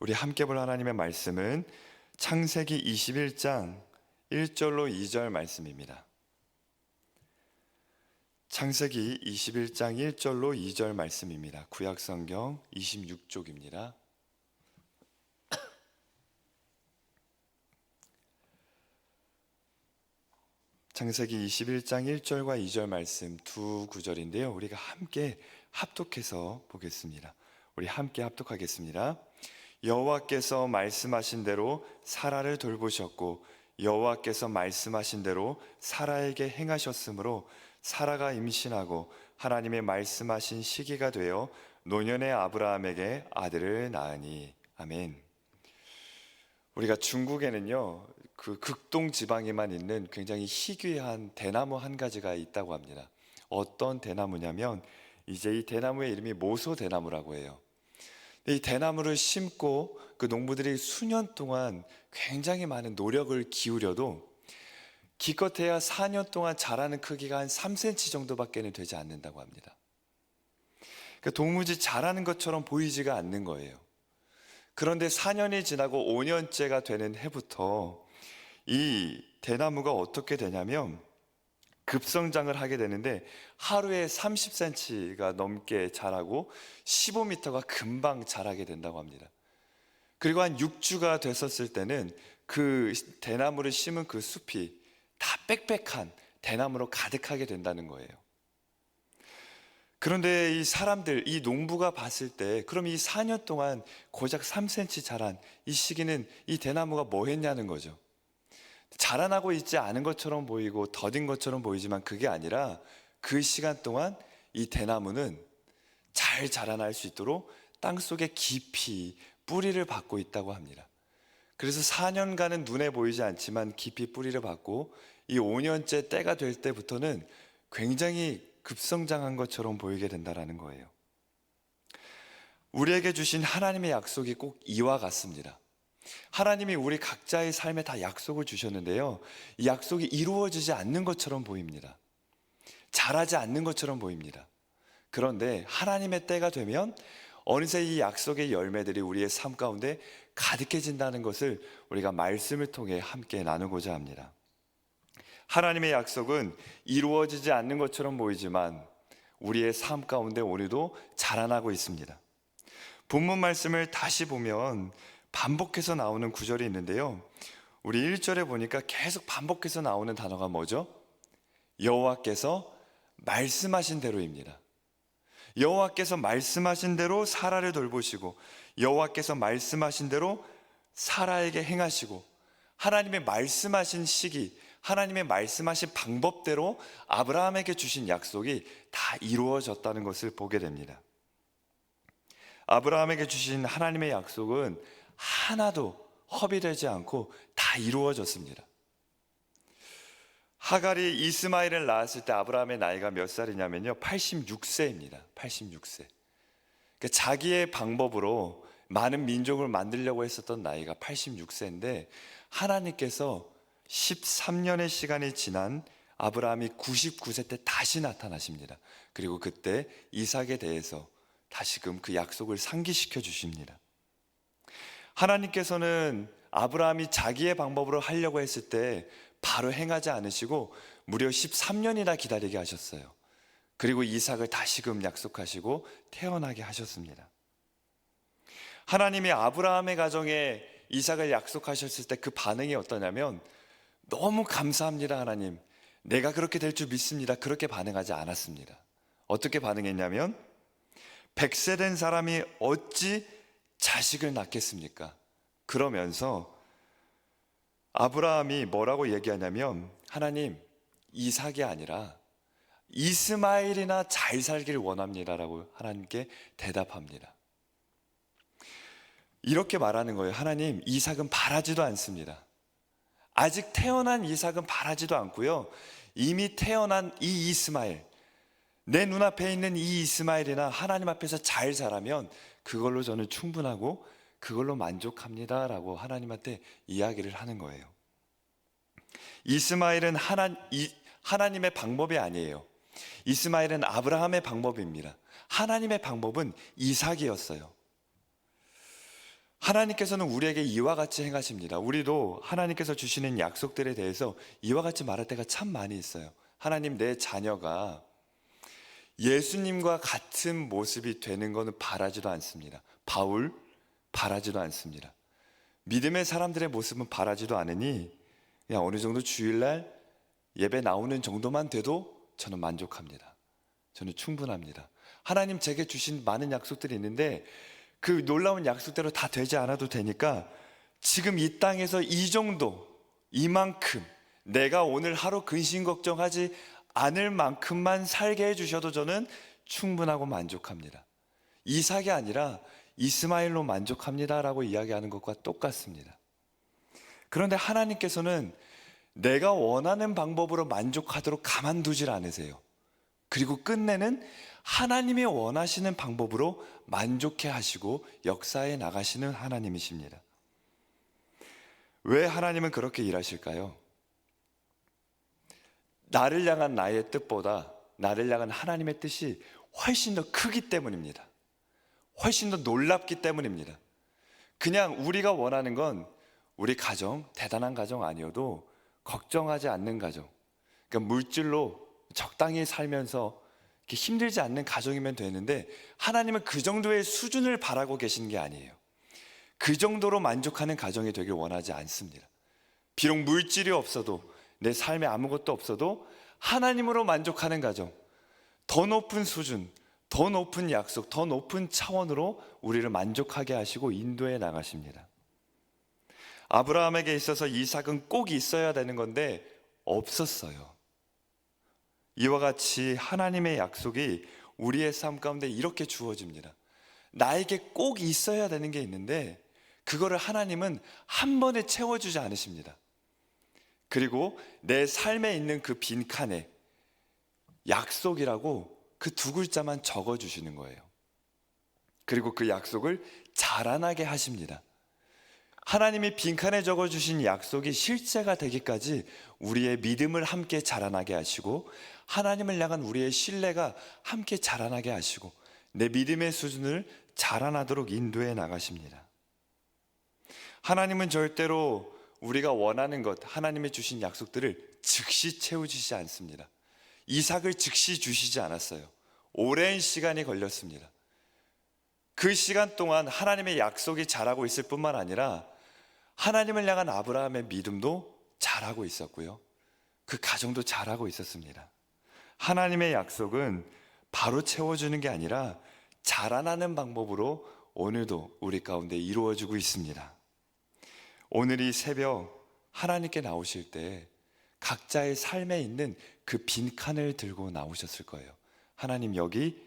우리 함께 볼 하나님의 말씀은 창세기 21장 1절로 2절 말씀입니다. 창세기 21장 1절로 2절 말씀입니다. 구약성경 26쪽입니다. 창세기 21장 1절과 2절 말씀 두 구절인데요, 우리가 함께 합독해서 보겠습니다. 우리 함께 합독하겠습니다. 여호와께서 말씀하신 대로 사라를 돌보셨고 여호와께서 말씀하신 대로 사라에게 행하셨으므로 사라가 임신하고 하나님의 말씀하신 시기가 되어 노년의 아브라함에게 아들을 낳으니. 아멘. 우리가 중국에는요, 그 극동 지방에만 있는 굉장히 희귀한 대나무 한 가지가 있다고 합니다. 어떤 대나무냐면 이제 이 대나무의 이름이 모소 대나무라고 해요. 이 대나무를 심고 그 농부들이 수년 동안 굉장히 많은 노력을 기울여도 기껏해야 4년 동안 자라는 크기가 한 3cm 정도밖에 되지 않는다고 합니다. 그러니까 도무지 자라는 것처럼 보이지가 않는 거예요. 그런데 4년이 지나고 5년째가 되는 해부터 이 대나무가 어떻게 되냐면 급성장을 하게 되는데 하루에 30cm가 넘게 자라고 15m가 금방 자라게 된다고 합니다. 그리고 한 6주가 됐었을 때는 그 대나무를 심은 그 숲이 다 빽빽한 대나무로 가득하게 된다는 거예요. 그런데 이 사람들, 이 농부가 봤을 때 그럼 이 4년 동안 고작 3cm 자란 이 시기는 이 대나무가 뭐 했냐는 거죠. 자라나고 있지 않은 것처럼 보이고 더딘 것처럼 보이지만 그게 아니라 그 시간 동안 이 대나무는 잘 자라날 수 있도록 땅속에 깊이 뿌리를 받고 있다고 합니다. 그래서 4년간은 눈에 보이지 않지만 깊이 뿌리를 받고 이 5년째 때가 될 때부터는 굉장히 급성장한 것처럼 보이게 된다는 거예요. 우리에게 주신 하나님의 약속이 꼭 이와 같습니다. 하나님이 우리 각자의 삶에 다 약속을 주셨는데요, 이 약속이 이루어지지 않는 것처럼 보입니다. 자라지 않는 것처럼 보입니다. 그런데 하나님의 때가 되면 어느새 이 약속의 열매들이 우리의 삶 가운데 가득해진다는 것을 우리가 말씀을 통해 함께 나누고자 합니다. 하나님의 약속은 이루어지지 않는 것처럼 보이지만 우리의 삶 가운데 오늘도 자라나고 있습니다. 본문 말씀을 다시 보면 반복해서 나오는 구절이 있는데요, 우리 1절에 보니까 계속 반복해서 나오는 단어가 뭐죠? 여호와께서 말씀하신 대로입니다. 여호와께서 말씀하신 대로 사라를 돌보시고 여호와께서 말씀하신 대로 사라에게 행하시고 하나님의 말씀하신 시기, 하나님의 말씀하신 방법대로 아브라함에게 주신 약속이 다 이루어졌다는 것을 보게 됩니다. 아브라함에게 주신 하나님의 약속은 하나도 허비되지 않고 다 이루어졌습니다. 하갈이 이스마엘을 낳았을 때 아브라함의 나이가 몇 살이냐면요, 86세입니다. 86세. 그러니까 자기의 방법으로 많은 민족을 만들려고 했었던 나이가 86세인데 하나님께서 13년의 시간이 지난 아브라함이 99세 때 다시 나타나십니다. 그리고 그때 이삭에 대해서 다시금 그 약속을 상기시켜 주십니다. 하나님께서는 아브라함이 자기의 방법으로 하려고 했을 때 바로 행하지 않으시고 무려 13년이나 기다리게 하셨어요. 그리고 이삭을 다시금 약속하시고 태어나게 하셨습니다. 하나님이 아브라함의 가정에 이삭을 약속하셨을 때 그 반응이 어떠냐면 너무 감사합니다 하나님, 내가 그렇게 될 줄 믿습니다, 그렇게 반응하지 않았습니다. 어떻게 반응했냐면 100세 된 사람이 어찌 자식을 낳겠습니까? 그러면서 아브라함이 뭐라고 얘기하냐면 하나님, 이삭이 아니라 이스마엘이나 잘 살길 원합니다라고 하나님께 대답합니다. 이렇게 말하는 거예요. 하나님, 이삭은 바라지도 않습니다. 아직 태어난 이삭은 바라지도 않고요, 이미 태어난 이 이스마엘, 내 눈앞에 있는 이 이스마엘이나 하나님 앞에서 잘 자라면 그걸로 저는 충분하고 그걸로 만족합니다 라고 하나님한테 이야기를 하는 거예요. 이스마엘은 하나님의 방법이 아니에요. 이스마엘은 아브라함의 방법입니다. 하나님의 방법은 이삭이었어요. 하나님께서는 우리에게 이와 같이 행하십니다. 우리도 하나님께서 주시는 약속들에 대해서 이와 같이 말할 때가 참 많이 있어요. 하나님, 내 자녀가 예수님과 같은 모습이 되는 것은 바라지도 않습니다. 바울, 바라지도 않습니다. 믿음의 사람들의 모습은 바라지도 않으니 그냥 어느 정도 주일날 예배 나오는 정도만 돼도 저는 만족합니다. 저는 충분합니다. 하나님 제게 주신 많은 약속들이 있는데 그 놀라운 약속대로 다 되지 않아도 되니까 지금 이 땅에서 이 정도, 이만큼 내가 오늘 하루 근심 걱정하지 않을 만큼만 살게 해주셔도 저는 충분하고 만족합니다. 이삭이 아니라 이스마엘로 만족합니다라고 이야기하는 것과 똑같습니다. 그런데 하나님께서는 내가 원하는 방법으로 만족하도록 가만두질 않으세요. 그리고 끝내는 하나님이 원하시는 방법으로 만족해 하시고 역사에 나가시는 하나님이십니다. 왜 하나님은 그렇게 일하실까요? 나를 향한 나의 뜻보다 나를 향한 하나님의 뜻이 훨씬 더 크기 때문입니다. 훨씬 더 놀랍기 때문입니다. 그냥 우리가 원하는 건 우리 가정, 대단한 가정 아니어도 걱정하지 않는 가정, 그러니까 물질로 적당히 살면서 이렇게 힘들지 않는 가정이면 되는데 하나님은 그 정도의 수준을 바라고 계시는 게 아니에요. 그 정도로 만족하는 가정이 되길 원하지 않습니다. 비록 물질이 없어도 내 삶에 아무것도 없어도 하나님으로 만족하는 가정, 더 높은 수준, 더 높은 약속, 더 높은 차원으로 우리를 만족하게 하시고 인도해 나가십니다. 아브라함에게 있어서 이삭은 꼭 있어야 되는 건데 없었어요. 이와 같이 하나님의 약속이 우리의 삶 가운데 이렇게 주어집니다. 나에게 꼭 있어야 되는 게 있는데 그거를 하나님은 한 번에 채워주지 않으십니다. 그리고 내 삶에 있는 그 빈칸에 약속이라고 그 두 글자만 적어주시는 거예요. 그리고 그 약속을 자라나게 하십니다. 하나님이 빈칸에 적어주신 약속이 실제가 되기까지 우리의 믿음을 함께 자라나게 하시고 하나님을 향한 우리의 신뢰가 함께 자라나게 하시고 내 믿음의 수준을 자라나도록 인도해 나가십니다. 하나님은 절대로 우리가 원하는 것, 하나님이 주신 약속들을 즉시 채워주시지 않습니다. 이삭을 즉시 주시지 않았어요. 오랜 시간이 걸렸습니다. 그 시간 동안 하나님의 약속이 자라고 있을 뿐만 아니라 하나님을 향한 아브라함의 믿음도 자라고 있었고요. 그 가정도 자라고 있었습니다. 하나님의 약속은 바로 채워주는 게 아니라 자라나는 방법으로 오늘도 우리 가운데 이루어지고 있습니다. 오늘 이 새벽 하나님께 나오실 때 각자의 삶에 있는 그 빈칸을 들고 나오셨을 거예요. 하나님, 여기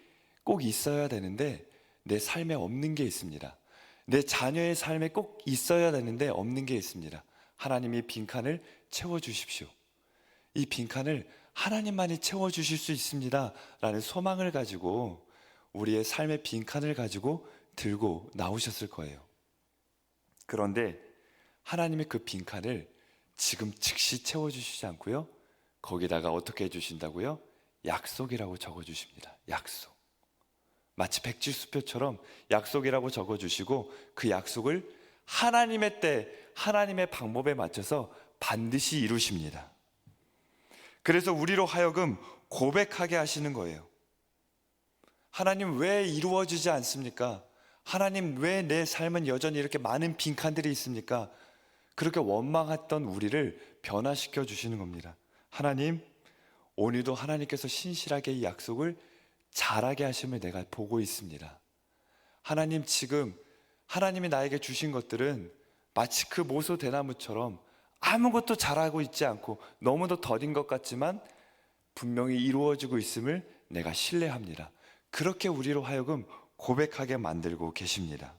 꼭 있어야 되는데 내 삶에 없는 게 있습니다. 내 자녀의 삶에 꼭 있어야 되는데 없는 게 있습니다. 하나님이 빈칸을 채워주십시오. 이 빈칸을 하나님만이 채워주실 수 있습니다 라는 소망을 가지고 우리의 삶의 빈칸을 가지고 들고 나오셨을 거예요. 그런데 하나님이 그 빈칸을 지금 즉시 채워주시지 않고요, 거기다가 어떻게 해주신다고요? 약속이라고 적어주십니다. 약속. 마치 백지수표처럼 약속이라고 적어주시고 그 약속을 하나님의 때, 하나님의 방법에 맞춰서 반드시 이루십니다. 그래서 우리로 하여금 고백하게 하시는 거예요. 하나님, 왜 이루어지지 않습니까? 하나님, 왜 내 삶은 여전히 이렇게 많은 빈칸들이 있습니까? 그렇게 원망했던 우리를 변화시켜 주시는 겁니다. 하나님, 오늘도 하나님께서 신실하게 이 약속을 잘하게 하심을 내가 보고 있습니다. 하나님, 지금 하나님이 나에게 주신 것들은 마치 그 모소 대나무처럼 아무것도 잘하고 있지 않고 너무도 더딘 것 같지만 분명히 이루어지고 있음을 내가 신뢰합니다. 그렇게 우리로 하여금 고백하게 만들고 계십니다.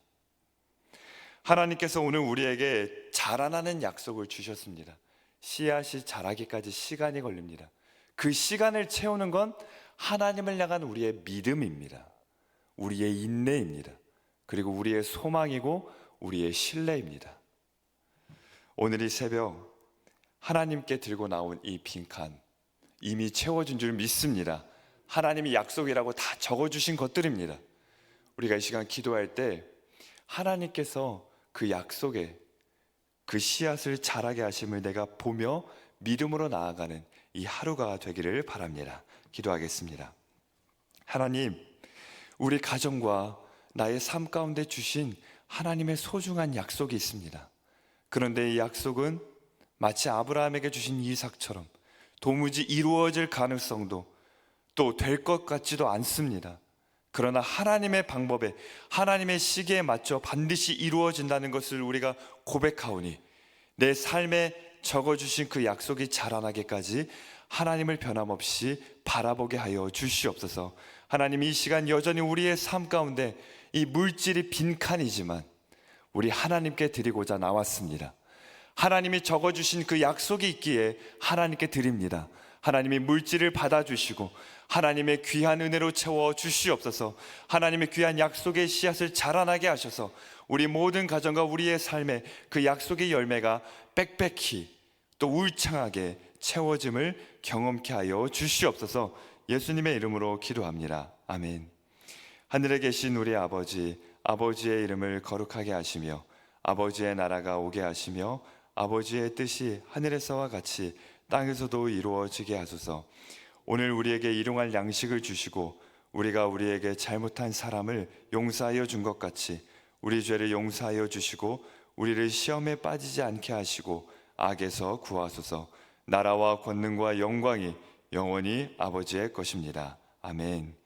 하나님께서 오늘 우리에게 자라나는 약속을 주셨습니다. 씨앗이 자라기까지 시간이 걸립니다. 그 시간을 채우는 건 하나님을 향한 우리의 믿음입니다. 우리의 인내입니다. 그리고 우리의 소망이고 우리의 신뢰입니다. 오늘 이 새벽 하나님께 들고 나온 이 빈칸 이미 채워준 줄 믿습니다. 하나님이 약속이라고 다 적어주신 것들입니다. 우리가 이 시간 기도할 때 하나님께서 그 약속에 그 씨앗을 자라게 하심을 내가 보며 믿음으로 나아가는 이 하루가 되기를 바랍니다. 기도하겠습니다. 하나님, 우리 가정과 나의 삶 가운데 주신 하나님의 소중한 약속이 있습니다. 그런데 이 약속은 마치 아브라함에게 주신 이삭처럼 도무지 이루어질 가능성도 또 될 것 같지도 않습니다. 그러나 하나님의 방법에, 하나님의 시기에 맞춰 반드시 이루어진다는 것을 우리가 고백하오니 내 삶에 적어주신 그 약속이 자라나기까지 하나님을 변함없이 바라보게 하여 주시옵소서. 하나님, 이 시간 여전히 우리의 삶 가운데 이 물질이 빈칸이지만 우리 하나님께 드리고자 나왔습니다. 하나님이 적어주신 그 약속이 있기에 하나님께 드립니다. 하나님이 물질을 받아주시고 하나님의 귀한 은혜로 채워 주시옵소서. 하나님의 귀한 약속의 씨앗을 자라나게 하셔서 우리 모든 가정과 우리의 삶에 그 약속의 열매가 빽빽히 또 울창하게 채워짐을 경험케 하여 주시옵소서. 예수님의 이름으로 기도합니다. 아멘. 하늘에 계신 우리 아버지, 아버지의 이름을 거룩하게 하시며 아버지의 나라가 오게 하시며 아버지의 뜻이 하늘에서와 같이 땅에서도 이루어지게 하소서. 오늘 우리에게 일용할 양식을 주시고 우리가 우리에게 잘못한 사람을 용서하여 준 것 같이 우리 죄를 용서하여 주시고 우리를 시험에 빠지지 않게 하시고 악에서 구하소서. 나라와 권능과 영광이 영원히 아버지의 것입니다. 아멘.